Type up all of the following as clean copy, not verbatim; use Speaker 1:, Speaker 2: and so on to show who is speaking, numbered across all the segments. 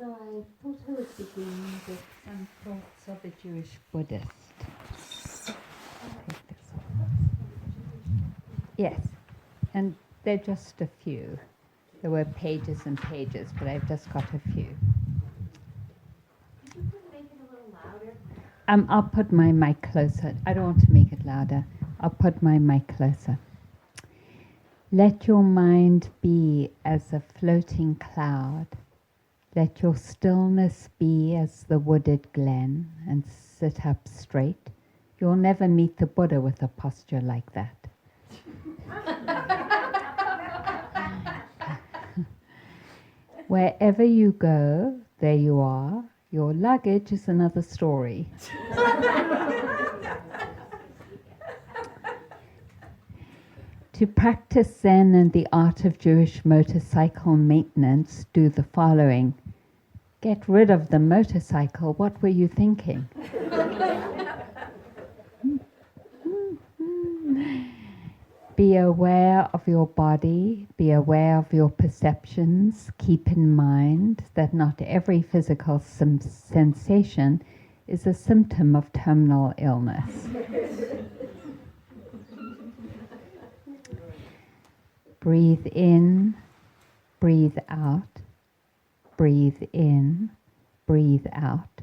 Speaker 1: So I thought I would begin with some thoughts of a Jewish Buddhist. Yes, and they're just a few. There were pages and pages, but I've just got a few.
Speaker 2: Could you make it a little louder?
Speaker 1: I'll put my mic closer. I don't want to make it louder. I'll put my mic closer. Let your mind be as a floating cloud. Let your stillness be as the wooded glen, and sit up straight. You'll never meet the Buddha with a posture like that. Wherever you go, there you are. Your luggage is another story. To practice Zen and the art of Jewish motorcycle maintenance, do the following. Get rid of the motorcycle. What were you thinking? Be aware of your body. Be aware of your perceptions. Keep in mind that not every physical sensation is a symptom of terminal illness. Breathe in, breathe out, breathe in, breathe out.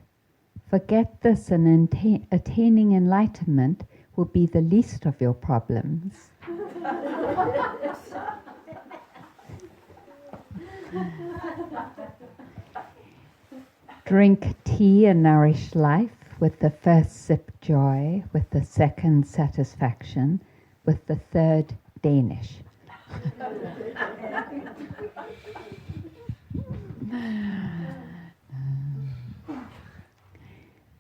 Speaker 1: Forget this, and attaining enlightenment will be the least of your problems. Drink tea and nourish life, with the first sip joy, with the second satisfaction, with the third Danish.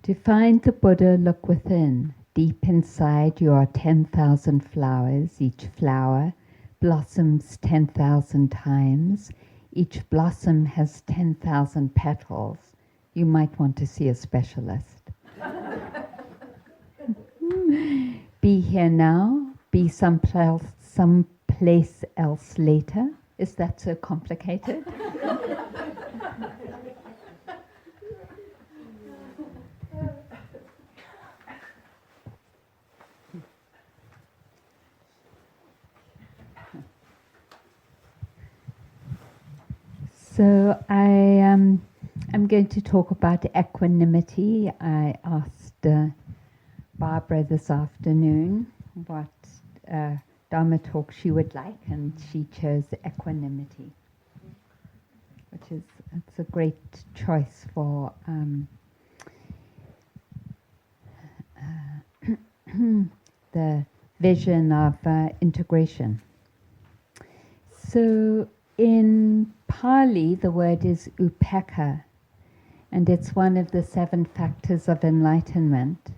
Speaker 1: To find the Buddha, look within. Deep inside you are 10,000 flowers. Each flower blossoms 10,000 times. Each blossom has 10,000 petals. You might want to see a specialist. Be here now. Be someplace else later. Is that so complicated? So I'm going to talk about equanimity. I asked Barbara this afternoon what Dhamma talk she would like, and she chose equanimity, which is it's a great choice for the vision of integration. So in Pali, the word is upekkha, and it's one of the 7 factors of enlightenment,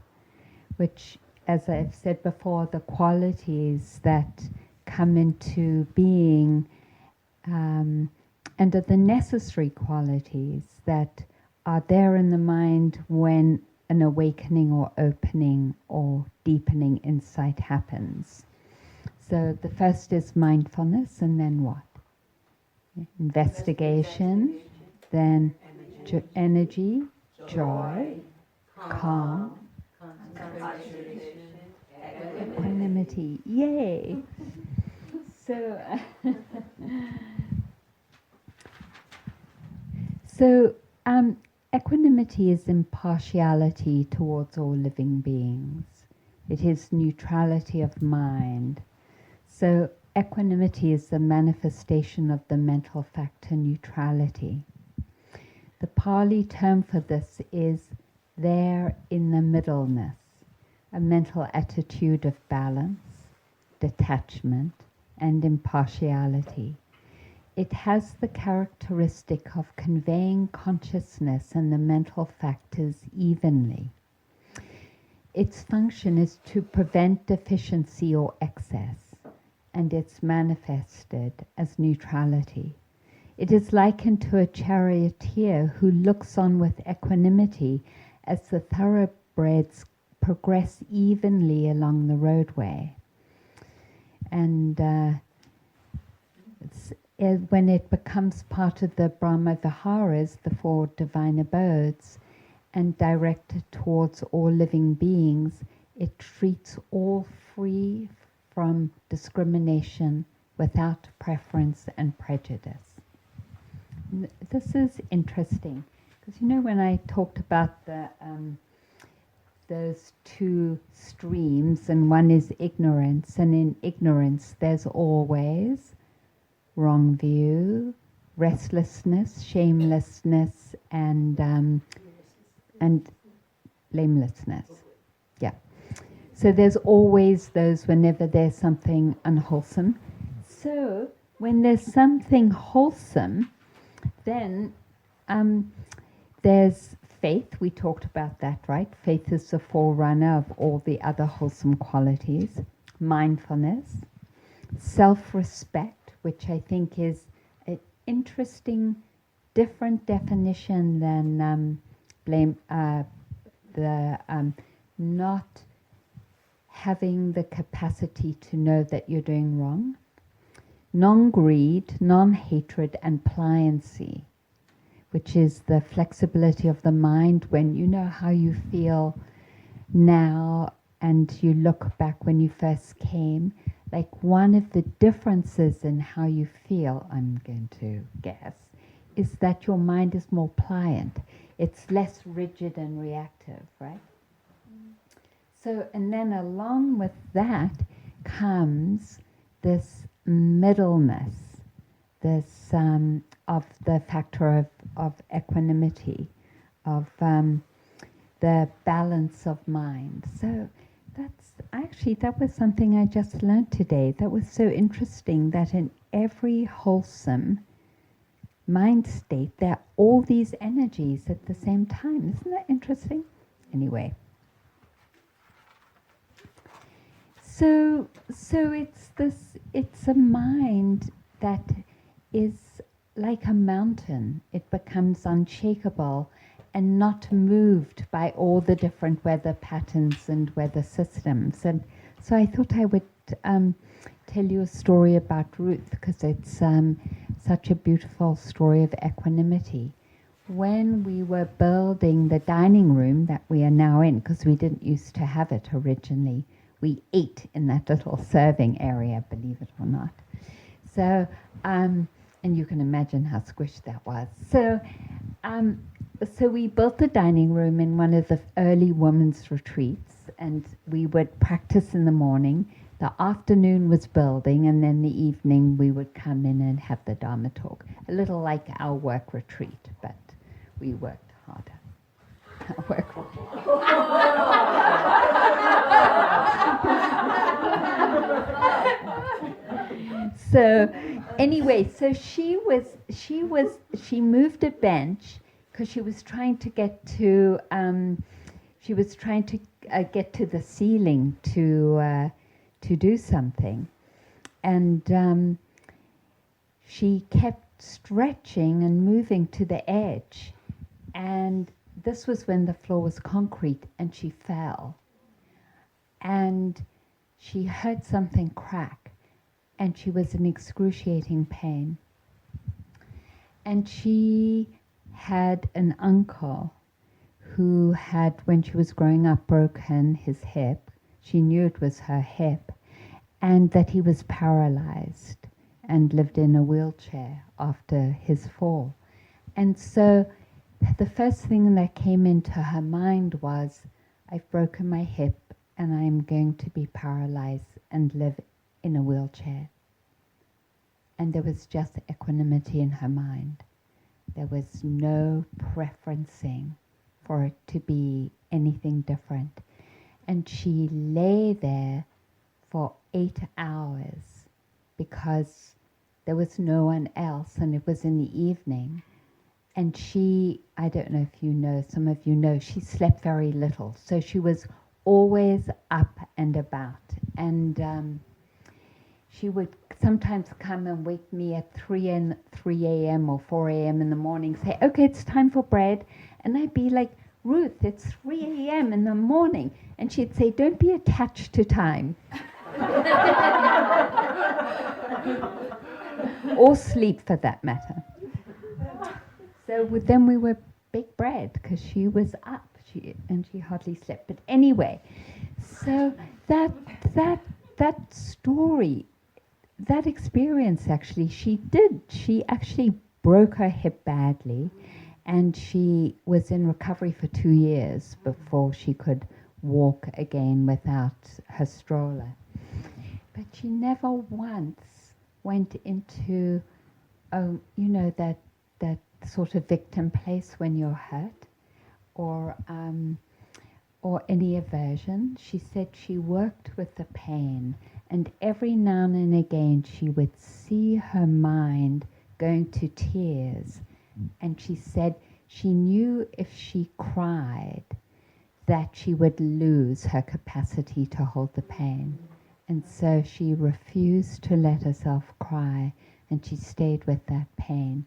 Speaker 1: which, as I've said before, the qualities that come into being and are the necessary qualities that are there in the mind when an awakening or opening or deepening insight happens. So the first is mindfulness, and then what? Investigation, then energy, joy, calm, equanimity. Yay! So equanimity is impartiality towards all living beings. It is neutrality of mind. So equanimity is the manifestation of the mental factor neutrality. The Pali term for this is there in the middleness, a mental attitude of balance, detachment, and impartiality. It has the characteristic of conveying consciousness and the mental factors evenly. Its function is to prevent deficiency or excess, and it's manifested as neutrality. It is likened to a charioteer who looks on with equanimity as the thoroughbreds progress evenly along the roadway. And when it becomes part of the Brahma Viharas, the four divine abodes, and directed towards all living beings, it treats all free from discrimination, without preference and prejudice. This is interesting, because when I talked about those two streams, and one is ignorance, and in ignorance there's always wrong view, restlessness, shamelessness, and blamelessness. Yeah. So there's always those whenever there's something unwholesome. So when there's something wholesome, then there's faith. We talked about that, right? Faith is the forerunner of all the other wholesome qualities. Mindfulness, self-respect, which I think is an interesting, different definition than not having the capacity to know that you're doing wrong. Non-greed, non-hatred, and pliancy, which is the flexibility of the mind when you know how you feel now and you look back when you first came. Like one of the differences in how you feel, I'm going to guess, is that your mind is more pliant. It's less rigid and reactive, right? So, and then along with that comes this middleness, this of the factor of equanimity, of the balance of mind. So that was something I just learned today. That was so interesting, that in every wholesome mind state there are all these energies at the same time. Isn't that interesting? Anyway. So it's a mind that is like a mountain. It becomes unshakable and not moved by all the different weather patterns and weather systems. And so I thought I would tell you a story about Ruth, because it's such a beautiful story of equanimity. When we were building the dining room that we are now in, because we didn't used to have it originally, we ate in that little serving area, believe it or not. So, and you can imagine how squished that was. So we built the dining room in one of the early women's retreats, and we would practice in the morning. The afternoon was building, and then the evening we would come in and have the Dhamma talk. A little like our work retreat, but we worked harder. Our work retreat. So anyway, so she moved a bench because she was trying to get to get to the ceiling to do something, and she kept stretching and moving to the edge, and this was when the floor was concrete, and she fell, and she heard something crack, and she was in excruciating pain, and she had an uncle who had, when she was growing up, broken his hip. She knew it was her hip, and that he was paralyzed and lived in a wheelchair after his fall. And so the first thing that came into her mind was, I've broken my hip and I'm going to be paralyzed and live in a wheelchair. And there was just equanimity in her mind. There was no preferencing for it to be anything different. And she lay there for 8 hours because there was no one else, and it was in the evening. And she, I don't know if you know, some of you know, she slept very little. So she was always up and about. And she would sometimes come and wake me at 3 a.m. or 4 a.m. in the morning, say, okay, it's time for bread. And I'd be like, Ruth, it's 3 a.m. in the morning. And she'd say, don't be attached to time. or sleep for that matter. So then we were big bread because she was up, and she hardly slept. But anyway, so that story, that experience actually, she actually broke her hip badly, and she was in recovery for 2 years before she could walk again without her stroller. But she never once went into, that sort of victim place when you're hurt, or any aversion. She said she worked with the pain, and every now and again she would see her mind going to tears, and she said she knew if she cried that she would lose her capacity to hold the pain. And so she refused to let herself cry, and she stayed with that pain.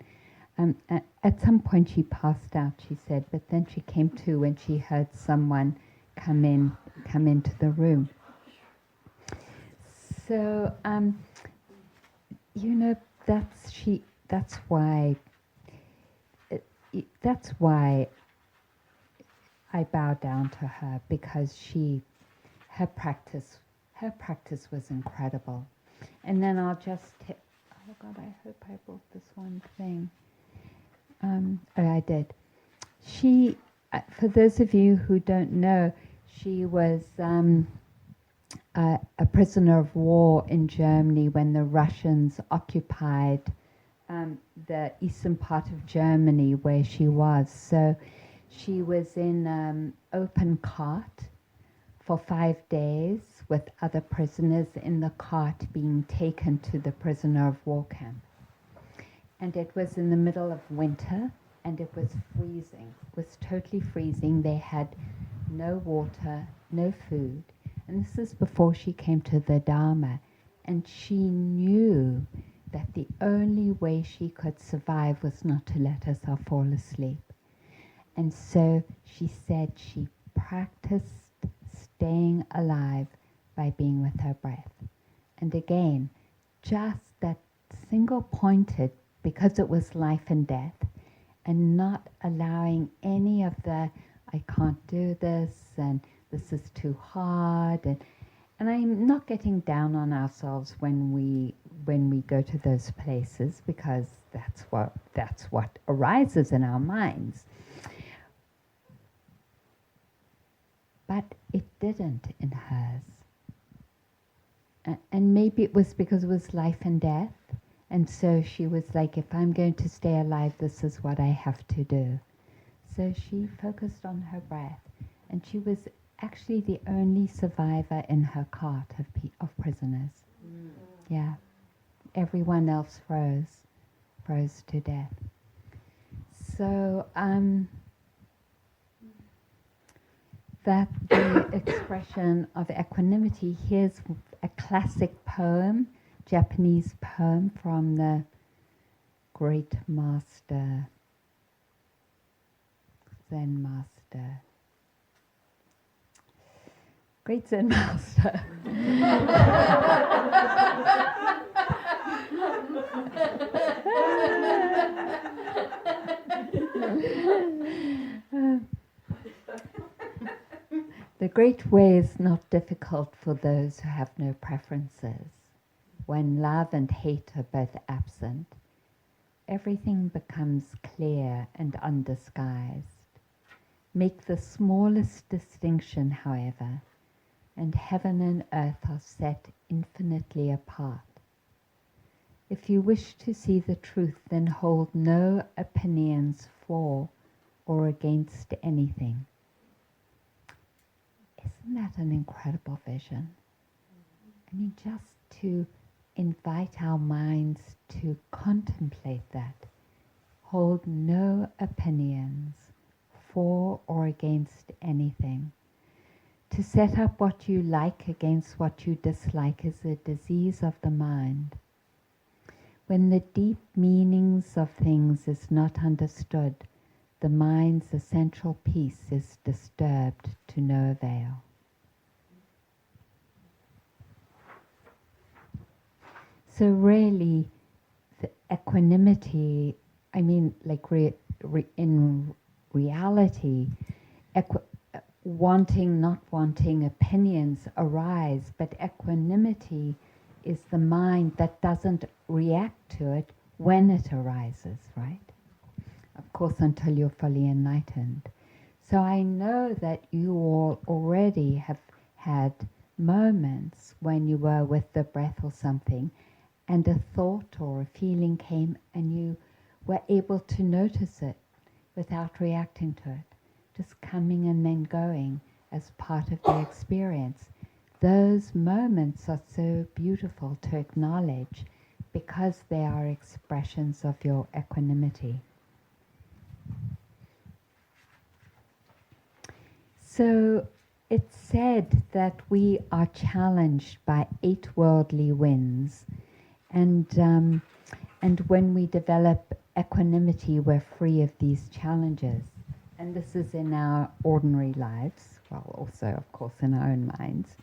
Speaker 1: At some point she passed out, she said, but then she came to when she heard someone come into the room. So, that's why I bow down to her, because her practice was incredible. And then I'll just, oh God, I hope I brought this one thing. I did. She, for those of you who don't know, she was a prisoner of war in Germany when the Russians occupied the eastern part of Germany where she was. So she was in open cart for 5 days with other prisoners in the cart being taken to the prisoner of war camp. And it was in the middle of winter, and it was freezing. It was totally freezing. They had no water, no food. And this is before she came to the Dhamma. And she knew that the only way she could survive was not to let herself fall asleep. And so she said she practiced staying alive by being with her breath. And again, just that single-pointed, because it was life and death, and not allowing any of the, I can't do this, and this is too hard, and I'm not getting down on ourselves when we go to those places, because that's what arises in our minds. But it didn't in hers. And maybe it was because it was life and death. And so she was like, if I'm going to stay alive, this is what I have to do. So she focused on her breath. And she was actually the only survivor in her cart of prisoners. Mm. Yeah. Everyone else froze to death. So that the expression of equanimity, here's a classic poem, Japanese poem from the great master, Zen master, great Zen master. The great way is not difficult for those who have no preferences. When love and hate are both absent, everything becomes clear and undisguised. Make the smallest distinction, however, and heaven and earth are set infinitely apart. If you wish to see the truth, then hold no opinions for or against anything. Isn't that an incredible vision? I mean, just to invite our minds to contemplate that. Hold no opinions for or against anything. To set up what you like against what you dislike is a disease of the mind. When the deep meanings of things is not understood, the mind's essential peace is disturbed to no avail. So really, equanimity, I mean, like in reality, equi- wanting, not wanting opinions arise, but equanimity is the mind that doesn't react to it when it arises, right? Of course, until you're fully enlightened. So I know that you all already have had moments when you were with the breath or something, and a thought or a feeling came and you were able to notice it without reacting to it, just coming and then going as part of the experience. Those moments are so beautiful to acknowledge because they are expressions of your equanimity. So it's said that we are challenged by 8 worldly winds, and when we develop equanimity, we're free of these challenges. And this is in our ordinary lives, well, also, of course, in our own minds.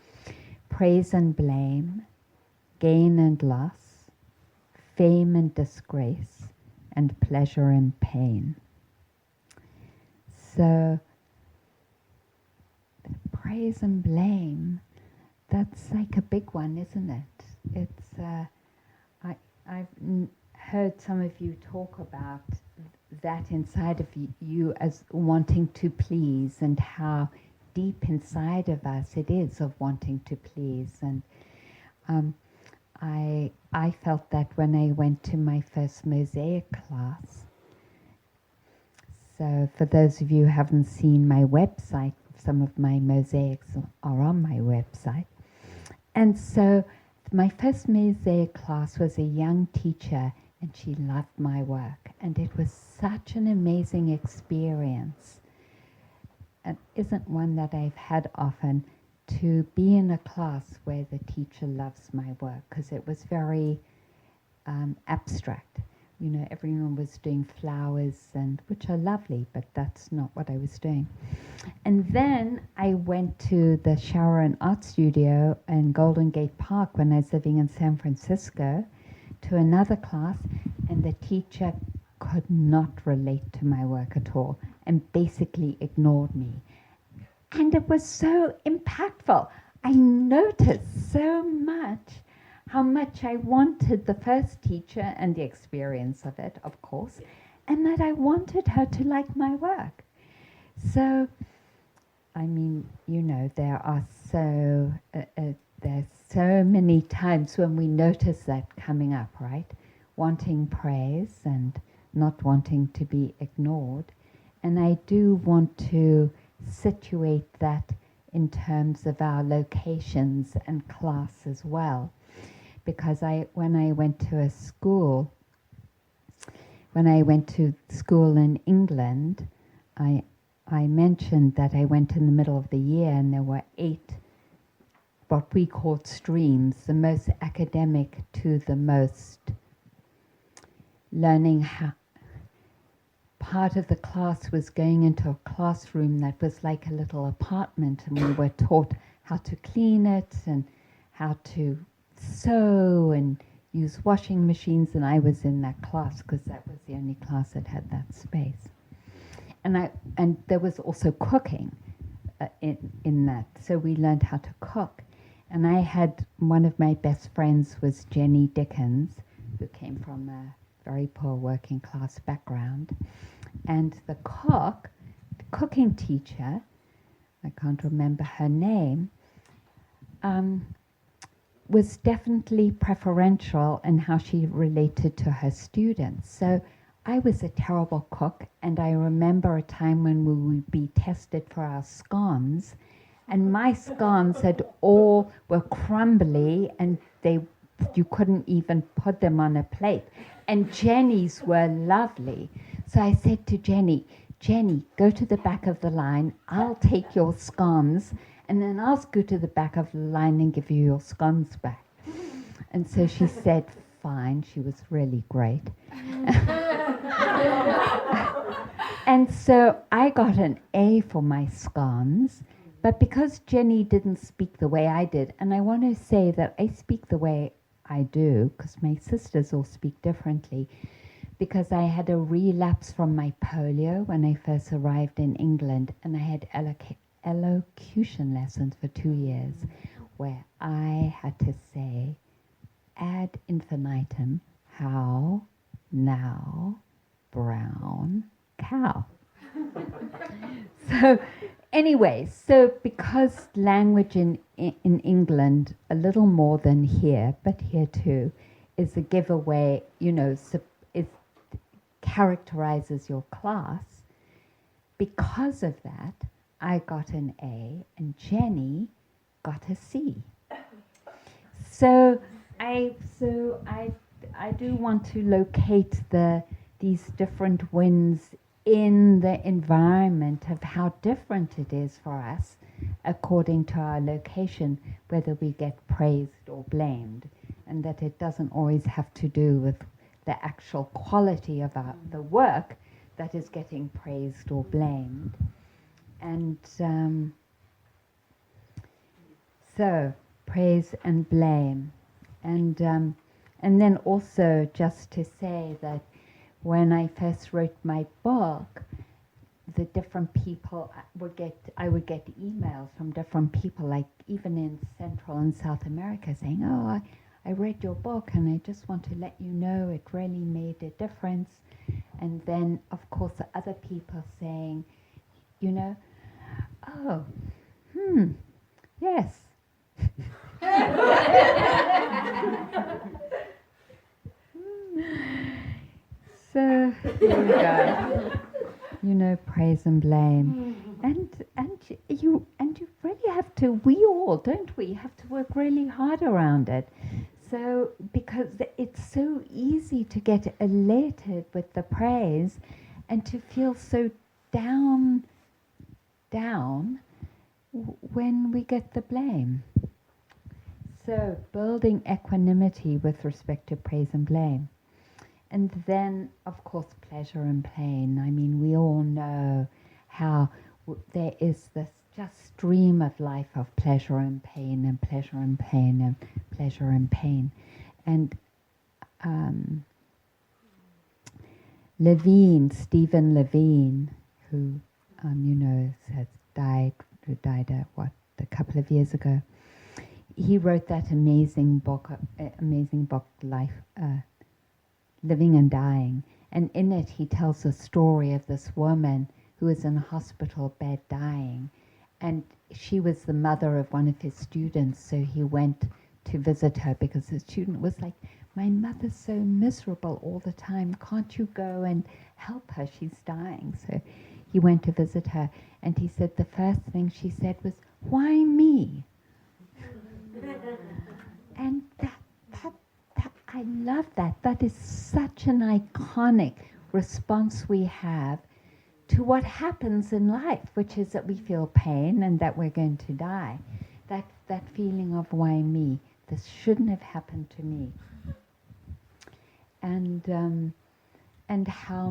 Speaker 1: Praise and blame, gain and loss, fame and disgrace, and pleasure and pain. So, praise and blame, that's like a big one, isn't it? It's I've heard some of you talk about that inside of you as wanting to please, and how deep inside of us it is of wanting to please. And I felt that when I went to my first mosaic class. So for those of you who haven't seen my website, some of my mosaics are on my website. And so my first mosaic class was a young teacher, and she loved my work. And it was such an amazing experience. And isn't one that I've had often, to be in a class where the teacher loves my work, because it was very abstract. You know, everyone was doing flowers, and which are lovely, but that's not what I was doing. And then I went to the Shower and Art Studio in Golden Gate Park when I was living in San Francisco, to another class, and the teacher could not relate to my work at all and basically ignored me. And it was so impactful. I noticed so much how much I wanted the first teacher and the experience of it, of course, and that I wanted her to like my work. So, I mean, you know, there's so many times when we notice that coming up, right? Wanting praise and not wanting to be ignored. And I do want to situate that in terms of our locations and class as well. Because when I went to school in England, I mentioned that I went in the middle of the year, and there were 8 what we called streams, the most academic to the most learning how. Part of the class was going into a classroom that was like a little apartment, and we were taught how to clean it and how to sew and use washing machines, and I was in that class because that was the only class that had that space. And there was also cooking in that, so we learned how to cook. And I had one of my best friends was Jenny Dickens, who came from a very poor working class background, and the cooking teacher, I can't remember her name, was definitely preferential in how she related to her students. So I was a terrible cook, and I remember a time when we would be tested for our scones, and my scones were crumbly, and you couldn't even put them on a plate. And Jenny's were lovely. So I said to Jenny, go to the back of the line, I'll take your scones, and then I'll scoot to the back of the line and give you your scones back. And so she said, fine. She was really great. And so I got an A for my scones, but because Jenny didn't speak the way I did, and I want to say that I speak the way I do, because my sisters all speak differently, because I had a relapse from my polio when I first arrived in England, and I had elocution lessons for 2 years, where I had to say ad infinitum, how, now, brown, cow. So anyway, so because language in England, a little more than here, but here too, is a giveaway, it characterizes your class. Because of that, I got an A and Jenny got a C. So I do want to locate these different wins in the environment of how different it is for us according to our location, whether we get praised or blamed, and that it doesn't always have to do with the actual quality of the work that is getting praised or blamed. And so praise and blame. And then also just to say that when I first wrote my book, the different people I would get emails from different people, like even in Central and South America, saying, "Oh, I read your book and I just want to let you know it really made a difference." And then, of course, the other people saying, "Oh, yes." So here we go. Praise and blame, and you really have to. We all, don't we, have to work really hard around it. So because it's so easy to get elated with the praise, and to feel so down when we get the blame. So building equanimity with respect to praise and blame. And then, of course, pleasure and pain. I mean, we all know how there is this just stream of life of pleasure and pain and pleasure and pain and pleasure and pain. And Stephen Levine, who, has died a couple of years ago, he wrote that amazing book, Life, Living and Dying, and in it he tells a story of this woman who was in a hospital bed dying, and she was the mother of one of his students, so he went to visit her because the student was like, "My mother's so miserable all the time, can't you go and help her, she's dying." So he went to visit her, and he said the first thing she said was, "Why me?" And that I love that. That is such an iconic response we have to what happens in life, which is that we feel pain and that we're going to die. That feeling of why me? This shouldn't have happened to me. And how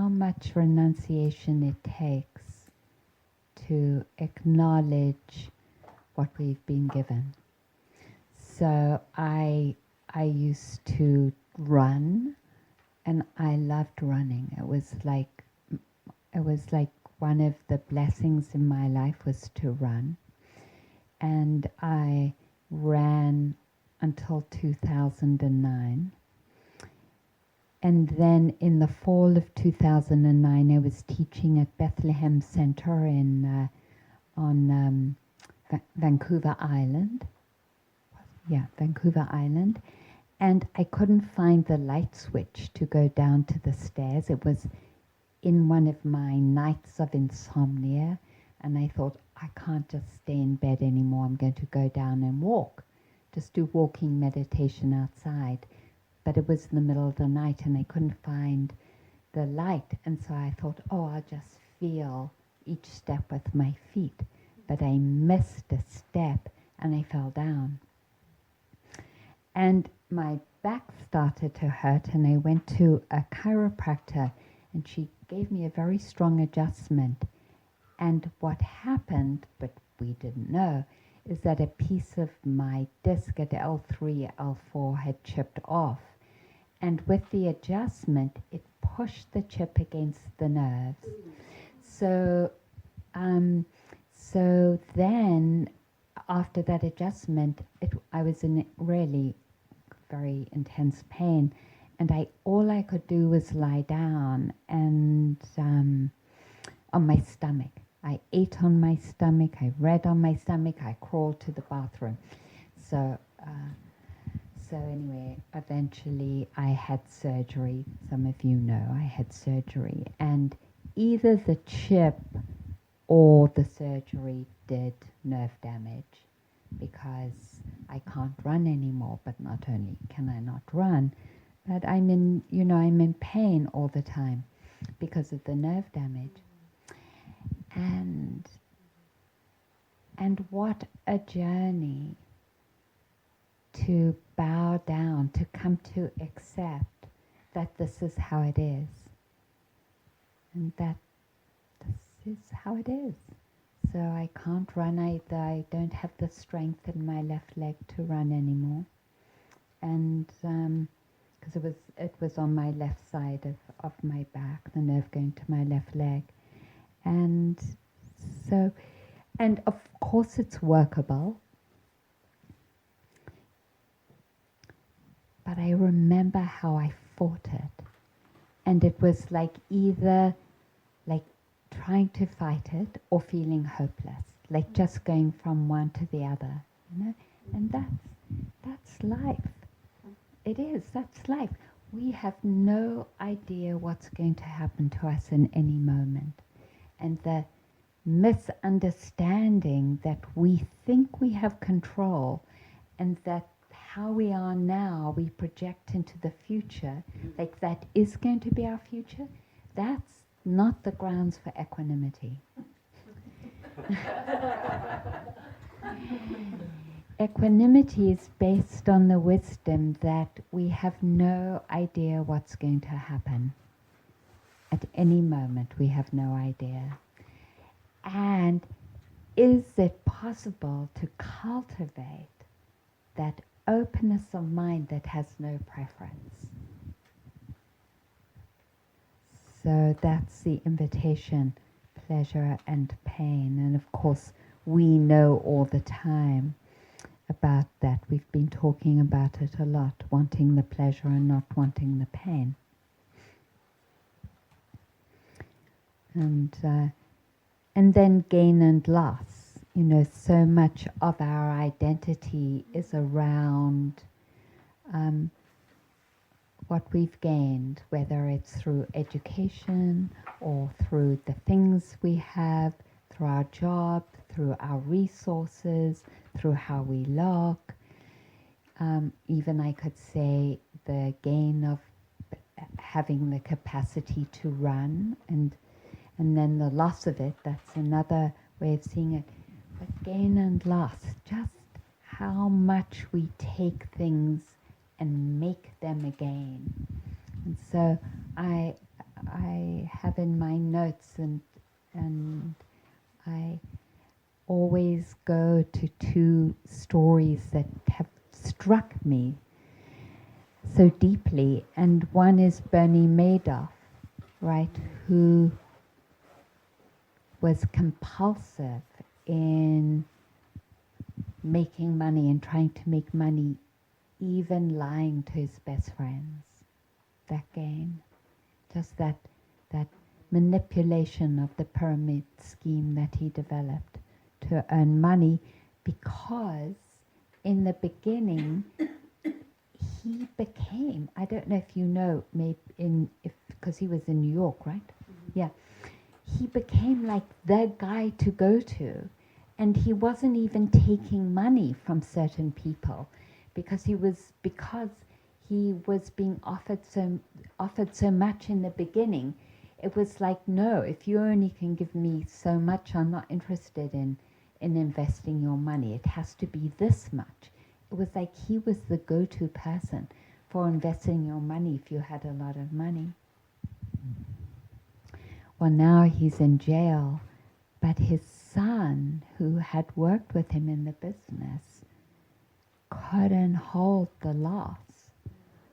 Speaker 1: much renunciation it takes to acknowledge what we've been given. So I used to run, and I loved running. It was like one of the blessings in my life was to run. And I ran until 2009. And then in the fall of 2009, I was teaching at Bethlehem Center on Vancouver Island. Yeah, Vancouver Island. And I couldn't find the light switch to go down to the stairs. It was in one of my nights of insomnia. And I thought, I can't just stay in bed anymore. I'm going to go down and walk. Just do walking meditation outside. But it was in the middle of the night and I couldn't find the light. And so I thought, I'll just feel each step with my feet. But I missed a step and I fell down. And my back started to hurt and I went to a chiropractor and she gave me a very strong adjustment. And what happened, but we didn't know, is that a piece of my disc at L3, L4 had chipped off. And with the adjustment, it pushed the chip against the nerves. So, so then, after that adjustment, I was in really very intense pain, and all I could do was lie down and on my stomach. I ate on my stomach, I read on my stomach, I crawled to the bathroom. So anyway, eventually I had surgery. Some of you know I had surgery, and either the chip or the surgery did nerve damage, because I can't run anymore. But not only can I not run, but I'm in pain all the time because of the nerve damage. And what a journey to bow down, to come to accept that this is how it is, and that this is how it is. So I can't run either. I don't have the strength in my left leg to run anymore, and because it was on my left side of my back, the nerve going to my left leg, and so, and of course it's workable. But I remember how I fought it. And it was either trying to fight it or feeling hopeless, just going from one to the other, And that's life. It is, that's life. We have no idea what's going to happen to us in any moment. And the misunderstanding that we think we have control, and that how we are now, we project into the future, that is going to be our future, that's not the grounds for equanimity. Equanimity is based on the wisdom that we have no idea what's going to happen. At any moment, we have no idea. And is it possible to cultivate that openness of mind that has no preference? So that's the invitation, pleasure and pain. And of course, we know all the time about that. We've been talking about it a lot, wanting the pleasure and not wanting the pain. And then gain and loss. So much of our identity is around what we've gained, whether it's through education or through the things we have, through our job, through our resources, through how we look. Even I could say the gain of having the capacity to run, and then the loss of it, that's another way of seeing it. But gain and loss, just how much we take things and make them again. And so I have in my notes, and I always go to two stories that have struck me so deeply. And one is Bernie Madoff, right, who was compulsive in making money and trying to make money, even lying to his best friends. That game, just that manipulation of the pyramid scheme that he developed to earn money, because in the beginning he became, I don't know if you know, maybe because he was in New York, right? Mm-hmm. Yeah. He became like the guy to go to, and he wasn't even taking money from certain people because he was being offered so much in the beginning. It was like, no, if you only can give me so much, I'm not interested in investing your money. It has to be this much. It was like he was the go-to person for investing your money if you had a lot of money. Well, now he's in jail, but his son, who had worked with him in the business, couldn't hold the loss.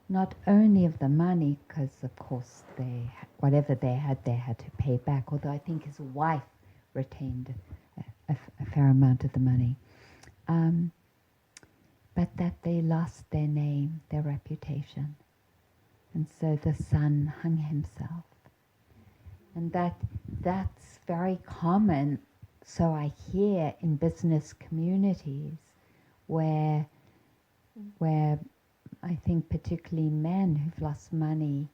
Speaker 1: Not only of the money, because of course whatever they had to pay back, although I think his wife retained a fair amount of the money. But that they lost their name, their reputation. And so the son hung himself. And that's very common, so I hear, in business communities where I think particularly men who've lost money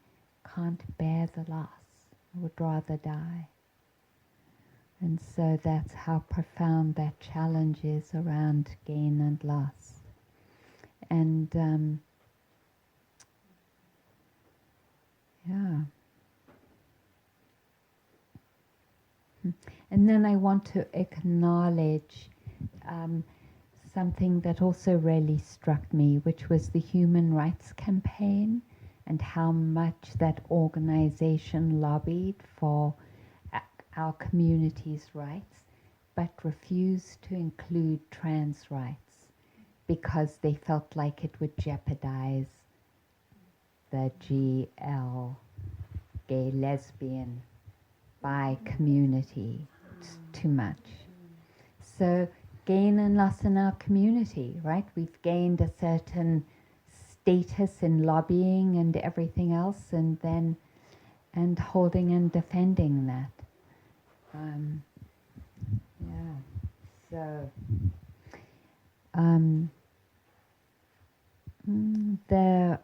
Speaker 1: can't bear the loss, would rather die. And so that's how profound that challenge is around gain and loss. And yeah. And then I want to acknowledge something that also really struck me, which was the Human Rights Campaign and how much that organization lobbied for our community's rights, but refused to include trans rights because they felt like it would jeopardize the GL, gay, lesbian, bi community too much. So gain and loss in our community, right? We've gained a certain status in lobbying and everything else, and holding and defending that. There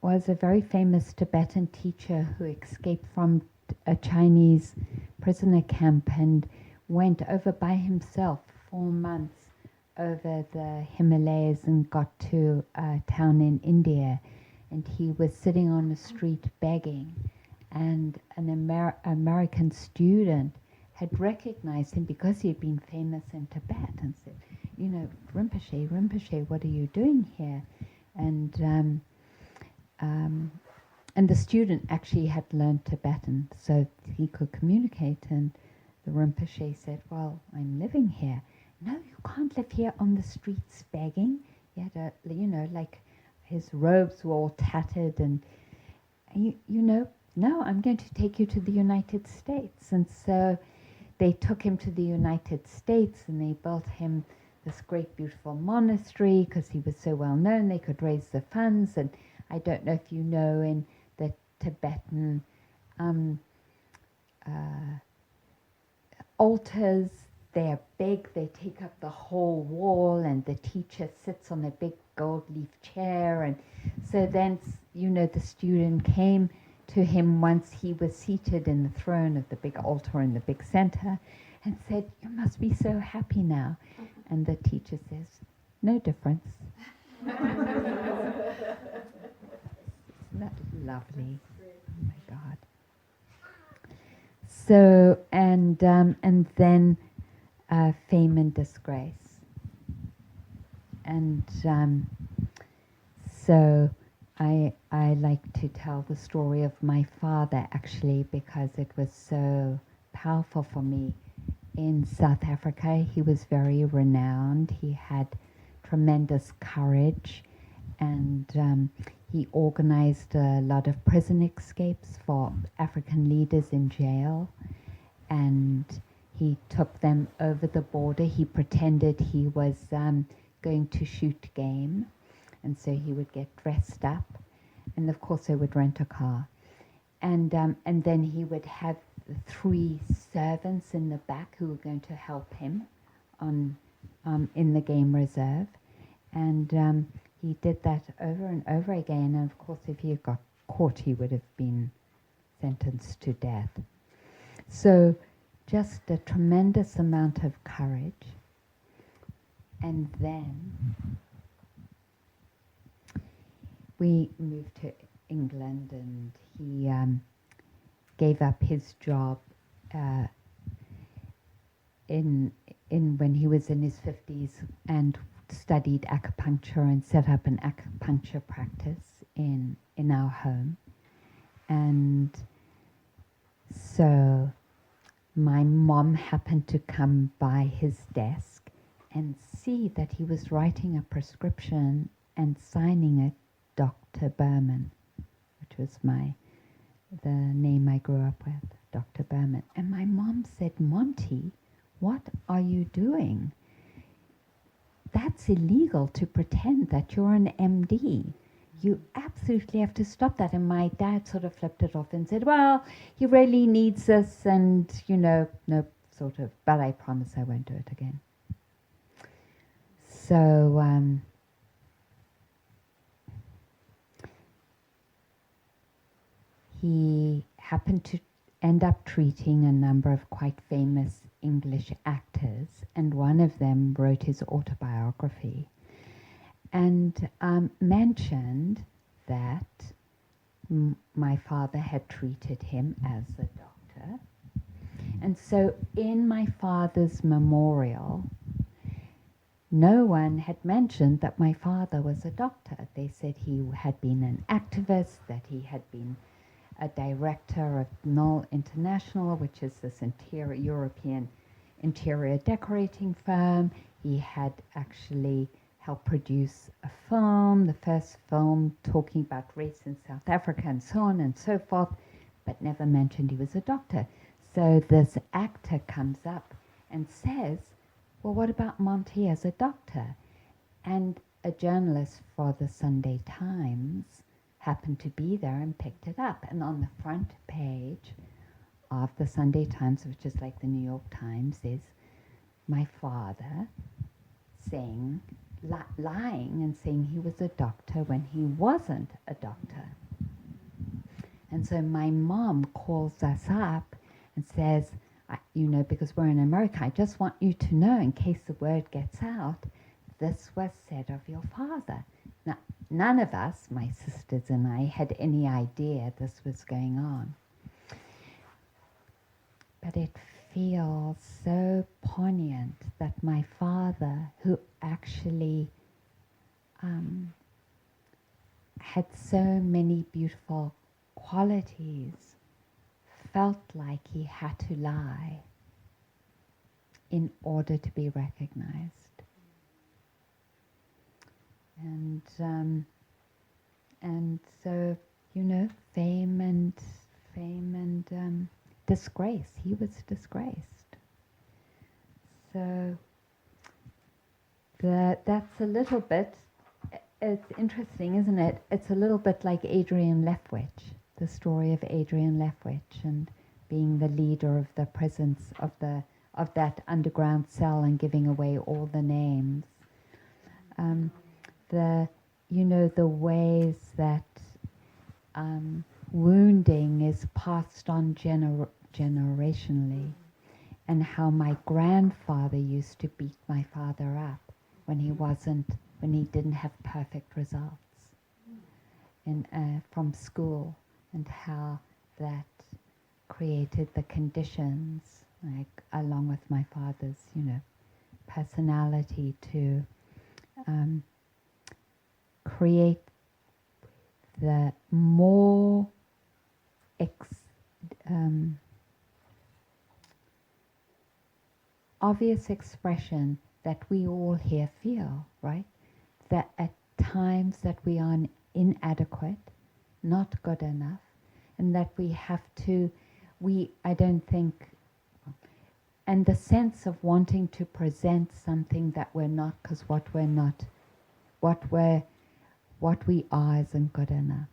Speaker 1: was a very famous Tibetan teacher who escaped from a Chinese prisoner camp and went over by himself 4 months over the Himalayas and got to a town in India, and he was sitting on the street begging, and an American student had recognized him because he had been famous in Tibet and said, you know, Rinpoche, what are you doing here? And the student actually had learned Tibetan so he could communicate, and the Rinpoche said, well, I'm living here. No, you can't live here on the streets begging. He had a, like his robes were all tattered, and no, I'm going to take you to the United States. And so they took him to the United States, and they built him this great beautiful monastery because he was so well known. They could raise the funds, and I don't know if you know, in the Tibetan altars, they're big, they take up the whole wall, and the teacher sits on a big gold leaf chair. And so then, the student came to him once he was seated in the throne of the big altar in the big center and said, you must be so happy now. And the teacher says, no difference. Isn't that lovely? Oh my God. So, and then fame and disgrace. And so I like to tell the story of my father, actually, because it was so powerful for me. In South Africa, he was very renowned. He had tremendous courage, and he organized a lot of prison escapes for African leaders in jail, and he took them over the border. He pretended he was going to shoot game, and so he would get dressed up, and of course they would rent a car, and then he would have 3 servants in the back who were going to help him in the game reserve, and he did that over and over again. And of course, if he had got caught, he would have been sentenced to death. So, just a tremendous amount of courage. And then we moved to England, and he gave up his job when he was in his 50s and studied acupuncture and set up an acupuncture practice in our home. And so my mom happened to come by his desk and see that he was writing a prescription and signing it Dr. Berman, which was the name I grew up with, Dr. Berman. And my mom said, Monty, what are you doing? That's illegal to pretend that you're an MD. You absolutely have to stop that. And my dad sort of flipped it off and said, well, he really needs this and, no, sort of, but I promise I won't do it again. So, he happened to end up treating a number of quite famous English actors, and one of them wrote his autobiography and mentioned that my father had treated him as a doctor. And so in my father's memorial, no one had mentioned that my father was a doctor. They said he had been an activist, that he had been a director of Knoll International, which is this European interior decorating firm. He had actually helped produce a film, the first film talking about race in South Africa and so on and so forth, but never mentioned he was a doctor. So this actor comes up and says, well, what about Monty as a doctor? And a journalist for the Sunday Times happened to be there and picked it up. And on the front page of the Sunday Times, which is like the New York Times, is my father saying, lying and saying he was a doctor when he wasn't a doctor. And so my mom calls us up and says, because we're in America, I just want you to know, in case the word gets out, this was said of your father. Now, none of us, my sisters and I, had any idea this was going on. But it feels so poignant that my father, who actually had so many beautiful qualities, felt like he had to lie in order to be recognized. And so, fame and disgrace. He was disgraced. So that's a little bit. It's interesting, isn't it? It's a little bit like Adrian Lefwich, the story of Adrian Lefwich, and being the leader of the presence of that underground cell and giving away all the names. The ways that wounding is passed on generationally, and how my grandfather used to beat my father up when he didn't have perfect results from school, and how that created the conditions, like along with my father's, personality, to create the more obvious expression that we all here feel, right? That at times that we are inadequate, not good enough, and that we have to, I don't think, and the sense of wanting to present something that we're not, because what we are isn't good enough.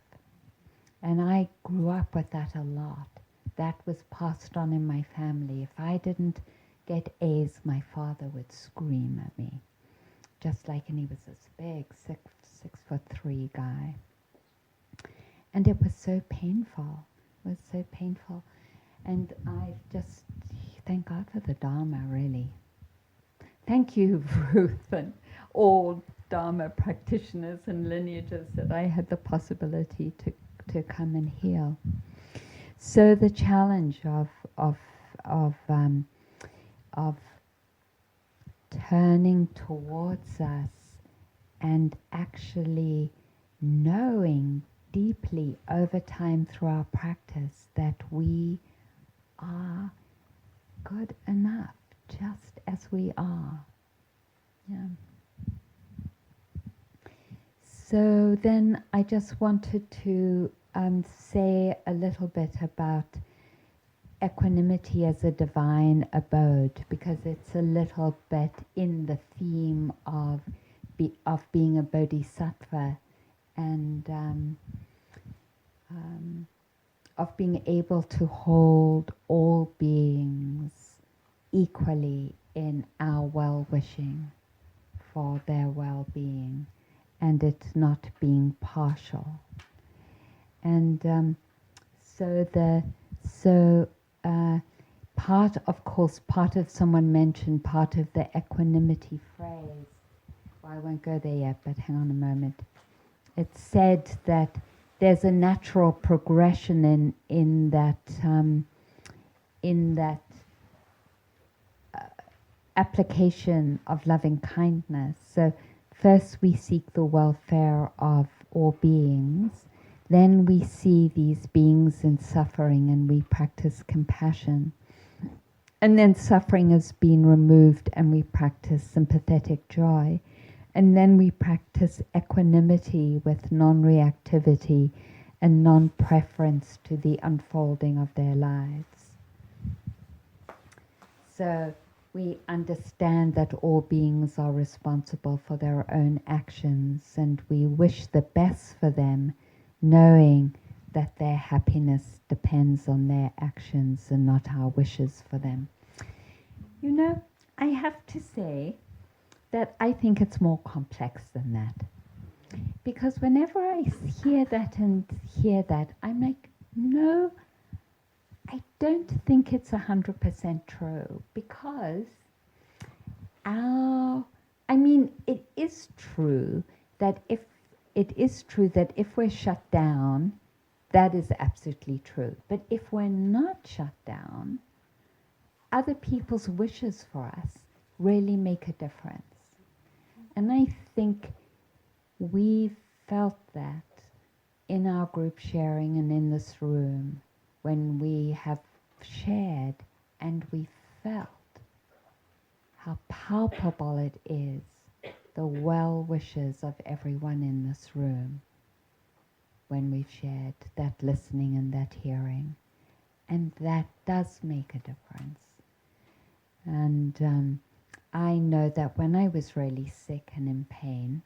Speaker 1: And I grew up with that a lot. That was passed on in my family. If I didn't get A's, my father would scream at me. And he was this big, 6'3" guy. And it was so painful. It was so painful. And I just thank God for the Dharma, really. Thank you, Ruth, and all Dharma practitioners and lineages that I had the possibility to come and heal. So the challenge of turning towards us and actually knowing deeply over time through our practice that we are as we are. Yeah. So then I just wanted to say a little bit about equanimity as a divine abode, because it's a little bit in the theme of being a bodhisattva, and of being able to hold all beings equally in our well-wishing for their well-being, and it's not being partial. And part of someone mentioned part of the equanimity phrase. Well, I won't go there yet, but hang on a moment. It said that there's a natural progression in that application of loving kindness. So first we seek the welfare of all beings, then we see these beings in suffering and we practice compassion. And then suffering has been removed and we practice sympathetic joy. And then we practice equanimity with non-reactivity and non-preference to the unfolding of their lives. So we understand that all beings are responsible for their own actions, and we wish the best for them, knowing that their happiness depends on their actions and not our wishes for them. You know, I have to say that I think it's more complex than that. Because whenever I hear that, I'm like, no, I don't think it's 100% true, because it is true that if we're shut down, that is absolutely true. But if we're not shut down, other people's wishes for us really make a difference. And I think we felt that in our group sharing and in this room, when we have shared and we felt how palpable it is, the well wishes of everyone in this room, when we've shared that listening and that hearing. And that does make a difference. And I know that when I was really sick and in pain,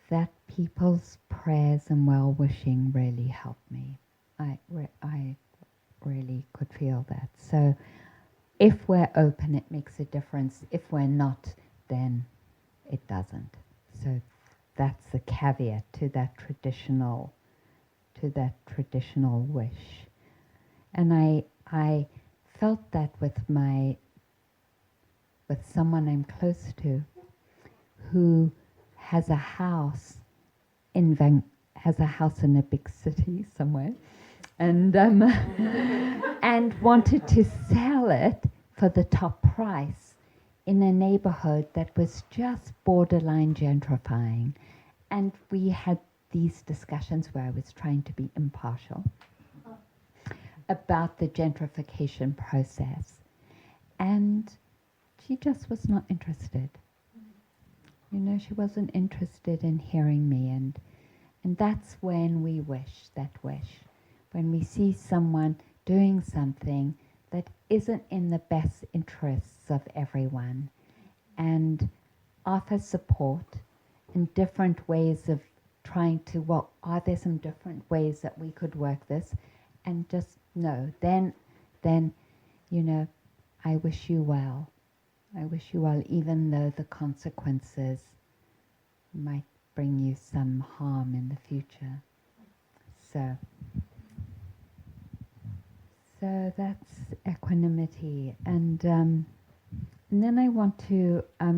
Speaker 1: that people's prayers and well-wishing really helped me. I really could feel that. So if we're open, it makes a difference. If we're not, then it doesn't. So that's the caveat to that traditional wish. And I felt that with someone I'm close to, who has a house in a big city somewhere, and and wanted to sell it for the top price in a neighborhood that was just borderline gentrifying. And we had these discussions where I was trying to be impartial about the gentrification process, and she just was not interested. You know, she wasn't interested in hearing me, and that's when we wish that wish. When we see someone doing something that isn't in the best interests of everyone, and offer support in different ways of trying to, well, are there some different ways that we could work this? And just no, then, you know, I wish you well. I wish you well, even though the consequences might bring you some harm in the future. So that's equanimity. And then I want to I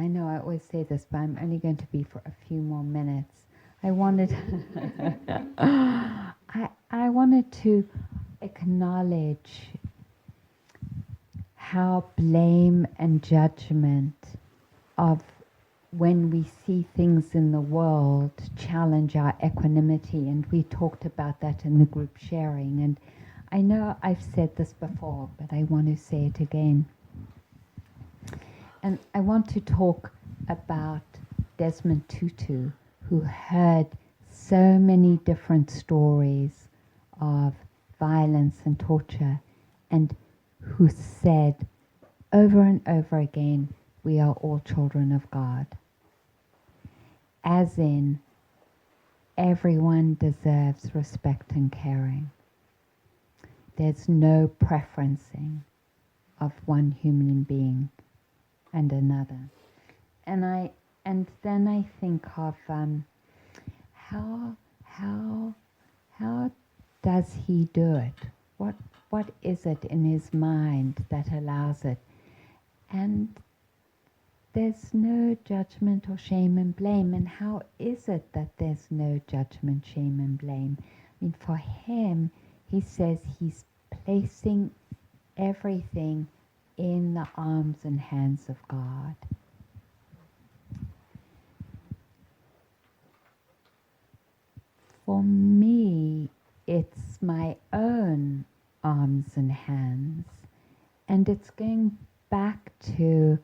Speaker 1: know I always say this, but I'm only going to be for a few more minutes. I wanted I wanted to acknowledge how blame and judgment of when we see things in the world challenge our equanimity, and we talked about that in the group sharing. And I know I've said this before, but I want to say it again. And I want to talk about Desmond Tutu, who heard so many different stories of violence and torture, and who said over and over again, we are all children of God. As in, everyone deserves respect and caring. There's no preferencing of one human being and another. And then I think of how does he do it? What is it in his mind that allows it? And there's no judgment or shame and blame. And how is it that there's no judgment, shame and blame? I mean, for him, he says he's placing everything in the arms and hands of God. For me, it's my own arms and hands. And it's going back to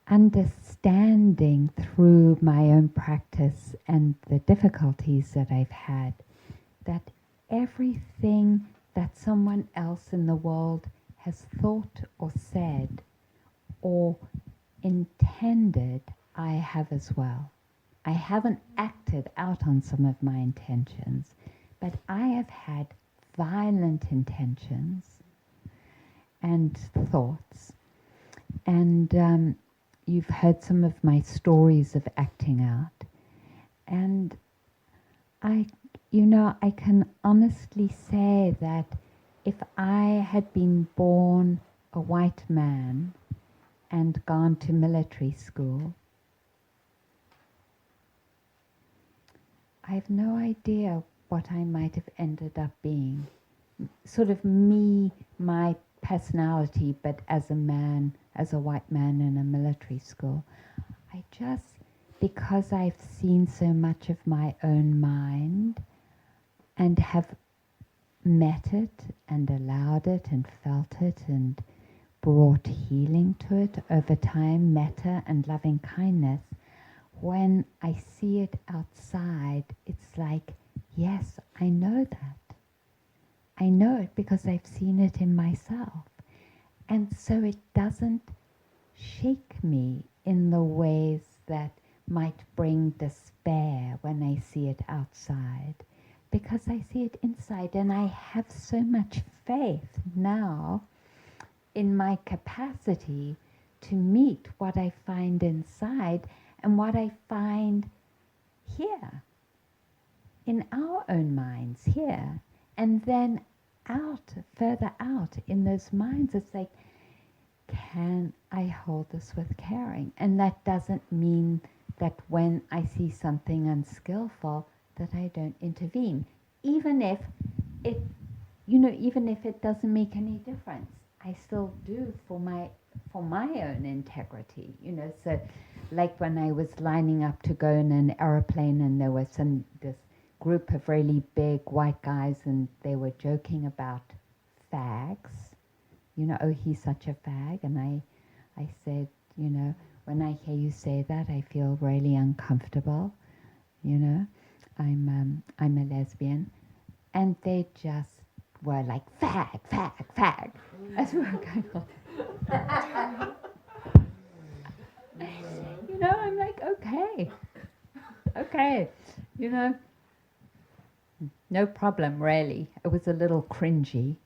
Speaker 1: understanding through my own practice and the difficulties that I've had, that everything that someone else in the world has thought or said or intended, I have as well. I haven't acted out on some of my intentions, but I have had violent intentions and thoughts. And you've heard some of my stories of acting out. And I can honestly say that if I had been born a white man and gone to military school, I have no idea what I might have ended up being. Sort of me, my personality, but as a man, as a white man in a military school. I just, because I've seen so much of my own mind and have met it and allowed it and felt it and brought healing to it over time, metta and loving kindness, when I see it outside, it's like, yes, I know that. I know it because I've seen it in myself. And so it doesn't shake me in the ways that might bring despair when I see it outside, because I see it inside, and I have so much faith now in my capacity to meet what I find inside and what I find here, in our own minds here, and then out, further out in those minds. It's like, can I hold this with caring? And that doesn't mean that when I see something unskillful that I don't intervene, even if it, even if it doesn't make any difference. I still do for my own integrity, So, like when I was lining up to go in an aeroplane, and there was this group of really big white guys, and they were joking about fags. Oh, he's such a fag. And I said, when I hear you say that, I feel really uncomfortable. I'm a lesbian, and they just were like, fag, fag, fag. As we were going on. I'm like, okay, no problem, really. It was a little cringy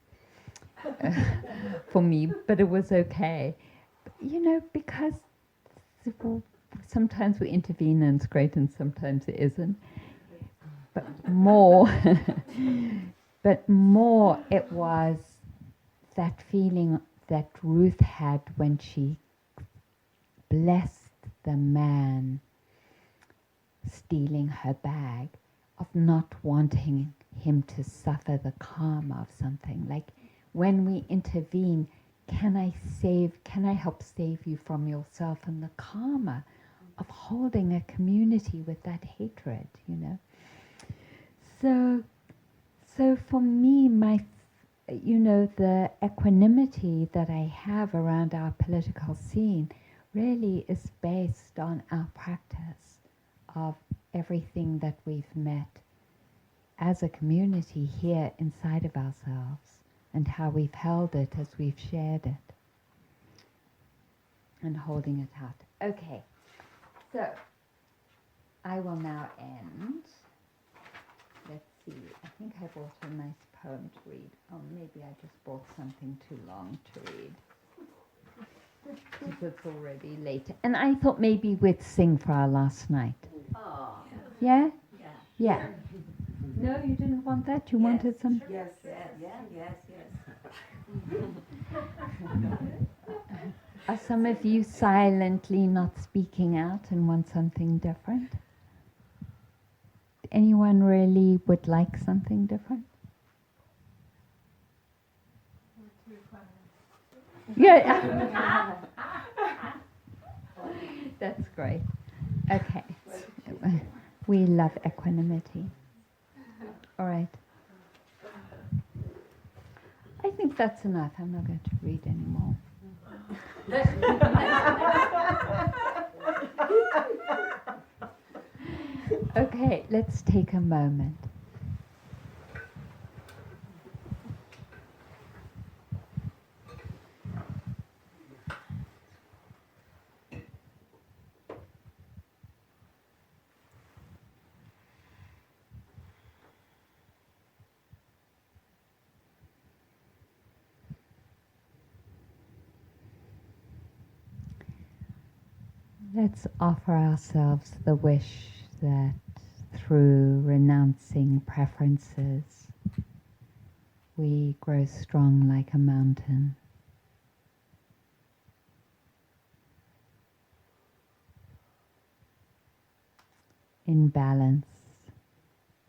Speaker 1: for me, but it was okay. Because sometimes we intervene and it's great, and sometimes it isn't. But more it was that feeling that Ruth had when she blessed the man stealing her bag, of not wanting him to suffer the karma of something. Like, when we intervene, can I help save you from yourself and the karma of holding a community with that hatred, So so for me, the equanimity that I have around our political scene really is based on our practice of everything that we've met as a community here inside of ourselves and how we've held it as we've shared it and holding it out. Okay, so I will now end. Let's see, I think I bought a nice poem to read. Oh, maybe I just bought something too long to read. Because it's already late. And I thought maybe we'd sing for our last night.
Speaker 2: Oh.
Speaker 1: Yeah?
Speaker 2: Yeah.
Speaker 1: Yeah. No, you didn't want that? You wanted some?
Speaker 2: Yes, yes.
Speaker 1: Are some of you silently not speaking out and want something different? Anyone really would like something different? Yeah. That's great. Okay. We love equanimity. All right. I think that's enough. I'm not going to read anymore. Okay, let's take a moment. Let's offer ourselves the wish that through renouncing preferences, we grow strong like a mountain. In balance,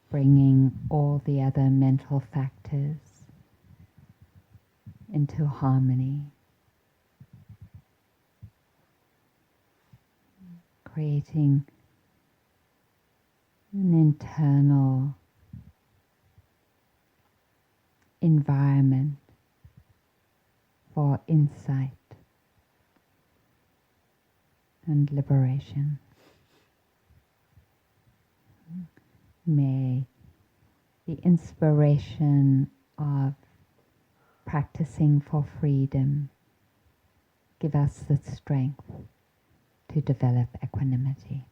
Speaker 1: bringing all the other mental factors into harmony, creating an internal environment for insight and liberation. May the inspiration of practicing for freedom give us the strength to develop equanimity.